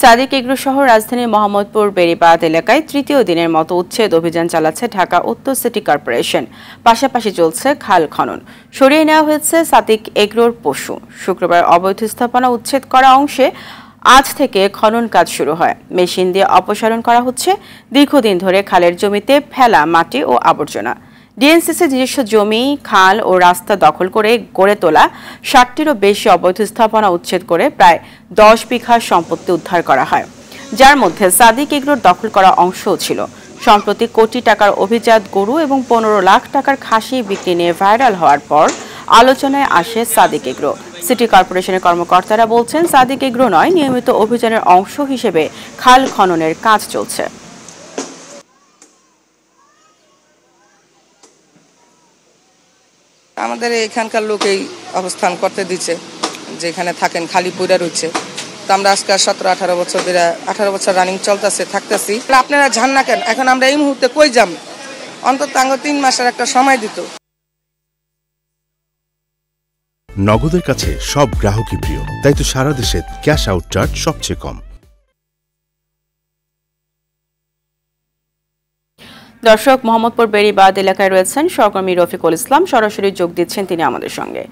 Sadiq agro সহ রাজধানীর মোহাম্মদপুর বেড়িবাঁধ এলাকায় তৃতীয় দিনের মতো উচ্ছেদ অভিযান চালাচ্ছে ঢাকা উত্তর সিটি কর্পোরেশন। পাশাপাশি চলছে খাল খনন। সরিয়ে নেওয়া হয়েছে সাদিক এগ্রোর পশু। শুক্রবার অবৈধ স্থাপনা উচ্ছেদ করা অংশে আজ থেকে খনন কাজ শুরু হয়। মেশিন দিয়ে অপসারণ করা হচ্ছে দীর্ঘদিন ধরে খালের জমিতে ফেলা মাটি ও আবর্জনা। ডিএনসিসি নিজস্ব জমি, খাল ও রাস্তা দখল করে গড়ে তোলা ৬০টিরও বেশি অবৈধ স্থাপনা উচ্ছেদ করে প্রায় ১০ বিঘা সম্পত্তি উদ্ধার করা হয়, যার মধ্যে সাদিক এগ্রোর দখল করা অংশও ছিল। সম্প্রতি কোটি টাকার অভিজাত গরু এবং ১৫ লাখ টাকার খাসি বিক্রি নিয়ে ভাইরাল হওয়ার পর আলোচনায় আসে সাদিক এগ্রো। সিটি কর্পোরেশনের কর্মকর্তারা বলছেন, সাদিক এগ্রো নয়, নিয়মিত অভিযানের অংশ হিসেবে খাল খননের কাজ চলছে। আমাদের এখানকার লোকেই অবস্থান করতে দিচ্ছে, যেখানে থাকেন খালি পইরা রয়েছে। তো আমরা আজকে 17-18 বছর 18 বছর রানিং চলতেছে থাকতেছি। আপনারা জান না কেন, এখন আমরা এই মুহূর্তে কই যাম? অন্তত 3 মাসের একটা সময় দিত। নগদের কাছে সব গ্রাহকই প্রিয়, তাই তো সারা দেশে ক্যাশ আউট চার্জ সবচেয়ে কম। দর্শক, মোহাম্মদপুর বেড়িবাঁধ এলাকায় রয়েছেন সহকর্মী রফিকুল ইসলাম। সরাসরি যোগ দিচ্ছেন তিনি আমাদের সঙ্গে।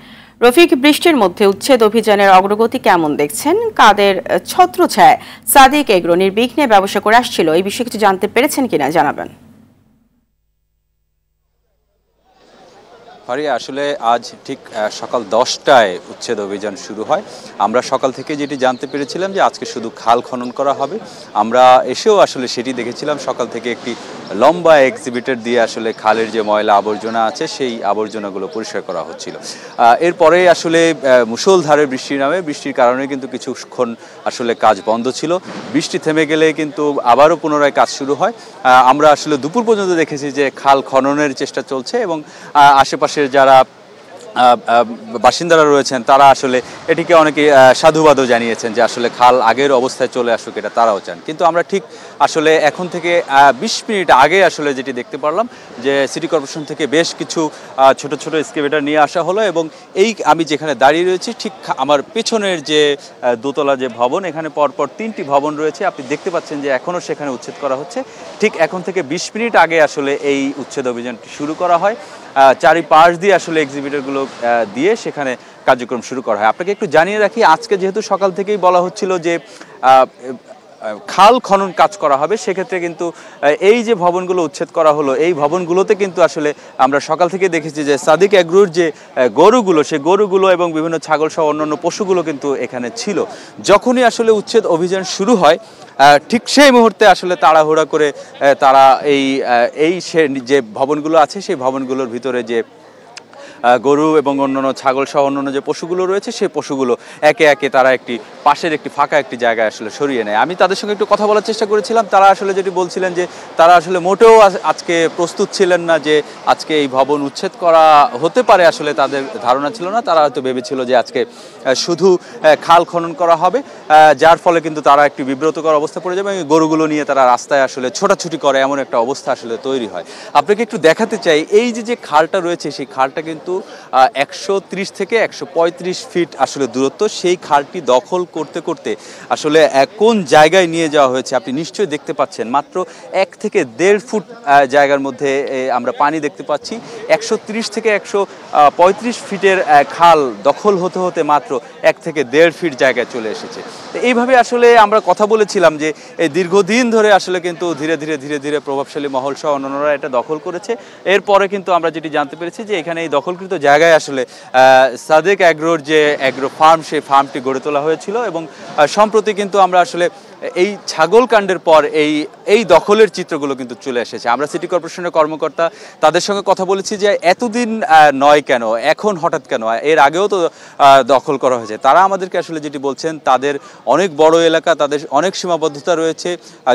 রফিক, বৃষ্টির মধ্যে উচ্ছেদ অভিযানের অগ্রগতি কেমন দেখছেন? কাদের ছত্রছায়ায় সাদিক এগ্রো নির্বিঘ্নে ব্যবসা করে আসছিল, এই বিষয়ে কিছু জানতে পেরেছেন কিনা জানাবেন। আসলে আজ ঠিক সকাল 10টায় উচ্ছেদ অভিযান শুরু হয়। আমরা সকাল থেকে যেটি জানতে পেরেছিলাম যে আজকে শুধু খাল খনন করা হবে। আমরা এসেও আসলে সেটি দেখেছিলাম, সকাল থেকে একটি লম্বা এক্সিবিটর দিয়ে আসলে খালের যে ময়লা আবর্জনা আছে সেই আবর্জনাগুলো পরিষ্কার করা হচ্ছিল। এরপরে আসলে মুষলধারে বৃষ্টি নামে, বৃষ্টির কারণে কিন্তু কিছুক্ষণ আসলে কাজ বন্ধ ছিল। বৃষ্টি থেমে গেলে কিন্তু আবারও পুনরায় কাজ শুরু হয়। আমরা আসলে দুপুর পর্যন্ত দেখেছি যে খাল খননের চেষ্টা চলছে এবং আশেপাশে যারা বাসিন্দারা রয়েছেন তারা আসলে এটিকে অনেকে সাধুবাদও জানিয়েছেন যে আসলে খাল আগের অবস্থায় চলে আসুক, এটা তারাও চান। কিন্তু আমরা ঠিক আসলে এখন থেকে 20 মিনিট আগে আসলে যেটি দেখতে পারলাম যে সিটি কর্পোরেশন থেকে বেশ কিছু ছোট ছোট এক্সকেভেটর নিয়ে আসা হলো এবং আমি যেখানে দাঁড়িয়ে রয়েছি ঠিক আমার পেছনের যে দোতলা যে ভবন, এখানে পরপর 3টি ভবন রয়েছে। আপনি দেখতে পাচ্ছেন যে এখনও সেখানে উচ্ছেদ করা হচ্ছে। ঠিক এখন থেকে 20 মিনিট আগে আসলে এই উচ্ছেদ অভিযানটি শুরু করা হয়। চারিপাশ দিয়ে আসলে এক্সিবিটরগুলো দিয়ে সেখানে কার্যক্রম শুরু করা হয়। আপনাকে একটু জানিয়ে রাখি, আজকে যেহেতু সকাল থেকেই বলা হচ্ছিল যে খাল খনন কাজ করা হবে, সেক্ষেত্রে কিন্তু এই যে ভবনগুলো উচ্ছেদ করা হলো, এই ভবনগুলোতে কিন্তু আসলে আমরা সকাল থেকে দেখেছি যে সাদিক এগ্রোর যে গরুগুলো, সেই গরুগুলো এবং বিভিন্ন ছাগল সহ অন্যান্য পশুগুলো কিন্তু এখানে ছিল। যখনই আসলে উচ্ছেদ অভিযান শুরু হয় ঠিক সেই মুহূর্তে আসলে তাড়াহুড়া করে তারা এই যে ভবনগুলো আছে সেই ভবনগুলোর ভিতরে যে গরু এবং অন্যান্য ছাগল সহ অন্যান্য যে পশুগুলো রয়েছে সেই পশুগুলো একে একে তারা পাশের একটি ফাঁকা একটি জায়গায় আসলে সরিয়ে নেয়। আমি তাদের সঙ্গে একটু কথা বলার চেষ্টা করেছিলাম। তারা আসলে যেটি বলছিলেন যে তারা আসলে মোটেও আজকে প্রস্তুত ছিলেন না যে আজকে এই ভবন উচ্ছেদ করা হতে পারে। আসলে তাদের ধারণা ছিল না, তারা হয়তো ভেবেছিল যে আজকে শুধু খাল খনন করা হবে, যার ফলে কিন্তু তারা একটি বিব্রতকর অবস্থা পড়ে যাবে এবং গরুগুলো নিয়ে তারা রাস্তায় আসলে ছোটাছুটি করে, এমন একটা অবস্থা আসলে তৈরি হয়। আপনাকে একটু দেখাতে চাই, এই যে খালটা রয়েছে সেই খালটা কিন্তু 130 থেকে 135 ফিট আসলে দূরত্ব। সেই খালটি দখল করতে করতে আসলে কোন জায়গায় নিয়ে যাওয়া হয়েছে আপনি নিশ্চয়ই দেখতে পাচ্ছেন। মাত্র 1 থেকে 1.5 ফুট জায়গার মধ্যে আমরা পানি দেখতে পাচ্ছি। 130 থেকে 135 ফিটের খাল দখল হতে হতে মাত্র 1 থেকে 1.5 ফিট জায়গায় চলে এসেছে। তো এইভাবে আসলে আমরা কথা বলেছিলাম যে এই দীর্ঘদিন ধরে আসলে কিন্তু ধীরে ধীরে প্রভাবশালী মহল সহ অন্যান্যরা এটা দখল করেছে। এরপরে কিন্তু আমরা যেটি জানতে পেরেছি যে এখানে এই দখলকৃত জায়গায় আসলে সাদিক এগ্রোর যে এগ্রো ফার্ম, সেই ফার্মটি গড়ে তোলা হয়েছিল এবং সম্প্রতি কিন্তু আমরা আসলে এই ছাগল কাণ্ডের পর এই দখলের চিত্রগুলো কিন্তু চলে এসেছে। আমরা সিটি কর্পোরেশনের কর্মকর্তা তাদের সঙ্গে কথা বলেছি যে এতদিন নয় কেন, এখন হঠাৎ কেন, এর আগেও তো দখল করা হয়েছে। তারা আমাদেরকে আসলে যেটি বলছেন, তাদের অনেক বড় এলাকা, তাদের অনেক সীমাবদ্ধতা রয়েছে,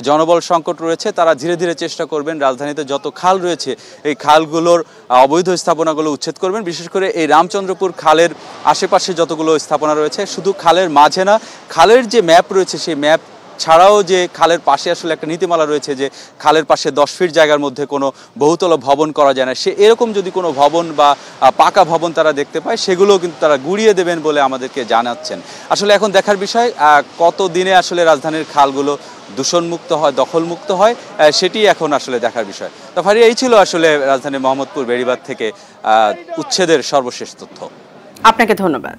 জনবল সংকট রয়েছে। তারা ধীরে ধীরে চেষ্টা করবেন রাজধানীতে যত খাল রয়েছে এই খালগুলোর অবৈধ স্থাপনাগুলো উচ্ছেদ করবেন। বিশেষ করে এই রামচন্দ্রপুর খালের আশেপাশে যতগুলো স্থাপনা রয়েছে, শুধু খালের মাঝে না, খালের যে ম্যাপ রয়েছে সেই ম্যাপ ছাড়াও যে খালের পাশে আসলে একটা নীতিমালা রয়েছে যে খালের পাশে 10 ফিট জায়গার মধ্যে কোনো বহুতল ভবন করা যায় না, সে এরকম যদি কোনো ভবন বা পাকা ভবন তারা দেখতে পায় সেগুলোও কিন্তু তারা গুড়িয়ে দেবেন বলে আমাদেরকে জানাচ্ছেন। আসলে এখন দেখার বিষয় কত দিনে আসলে রাজধানীর খালগুলো দূষণমুক্ত হয়, দখলমুক্ত হয়, সেটি এখন আসলে দেখার বিষয়। তো ফারিয়া, এই ছিল আসলে রাজধানীর মোহাম্মদপুর বেড়িবাঁধ থেকে উচ্ছেদের সর্বশেষ তথ্য। আপনাকে ধন্যবাদ।